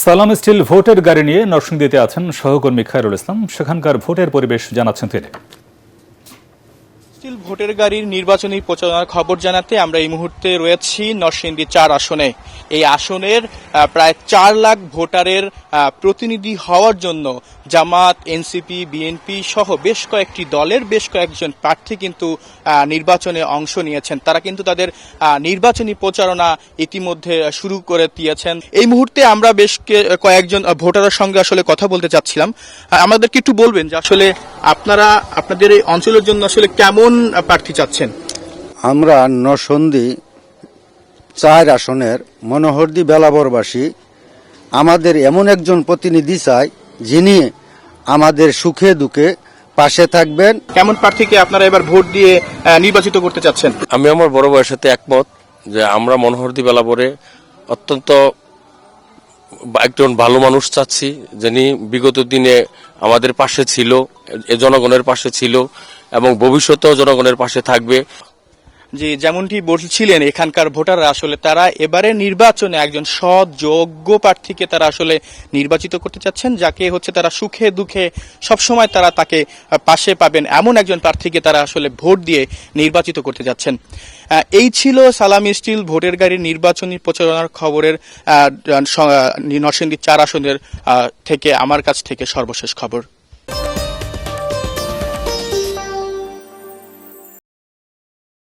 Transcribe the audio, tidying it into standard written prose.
সালাম স্টিল ভোটের গাড়ি নিয়ে নরসিংদীতে আছেন সহকর্মী খায়রুল ইসলাম। সেখানকার ভোটের পরিবেশ জানাচ্ছেন তিনি। স্টিল ভোটের গাড়ির নির্বাচনী প্রচারণার খবর জানাতে আমরা এই মুহূর্তে রয়েছি নরসিংদী 4 আসনে। এই আসনের প্রায় 4 লাখ ভোটারের প্রতিনিধি হওয়ার জন্য জামাত, এনসিপি, বিএনপি সহ বেশ কয়েকটি দলের বেশ কয়েকজন প্রার্থী কিন্তু নির্বাচনে অংশ নিয়েছেন। তারা কিন্তু তাদের নির্বাচনী প্রচারণা ইতিমধ্যে শুরু করে দিয়েছেন। এই মুহূর্তে আমরা বেশ কয়েকজন ভোটারের সঙ্গে আসলে কথা বলতে চাচ্ছিলাম। আমাদেরকে একটু বলবেন যে আসলে আপনারা আপনাদের এই অঞ্চলের জন্য আসলে কেমন প্রার্থী চাচ্ছেন? আমরা নরসিংদী 4 আসনের মনোহরদী বেলাবরবাসী আমাদের এমন একজন প্রতিনিধি চাই যিনি আমাদের সুখে দুঃখে পাশে থাকবেন। কেমন প্রার্থীকে আপনারা এবার ভোট দিয়ে নির্বাচিত করতে চাচ্ছেন? আমি আমার বড় ভাইয়ের সাথে একমত যে আমরা মনোহরদী বেলাবরে অত্যন্ত একজন ভালো মানুষ চাচ্ছি, যিনি বিগত দিনে আমাদের পাশে ছিল, জনগণের পাশে ছিল এবং ভবিষ্যতেও জনগণের পাশে থাকবে। যে যেমনটি বলছিলেন এখানকার ভোটাররা আসলে তারা এবারে নির্বাচনে একজন সৎ যোগ্য প্রার্থীকে তারা আসলে নির্বাচিত করতে চাচ্ছেন, যাকে হচ্ছে তারা সুখে দুঃখে সবসময় তারা তাকে পাশে পাবেন এমন একজন প্রার্থীকে তারা আসলে ভোট দিয়ে নির্বাচিত করতে যাচ্ছেন। এই ছিল সালাম স্টিল ভোটের গাড়ির নির্বাচনী প্রচারণার খবরের নরসিংদী 4 আসনের থেকে আমার কাছ থেকে সর্বশেষ খবর।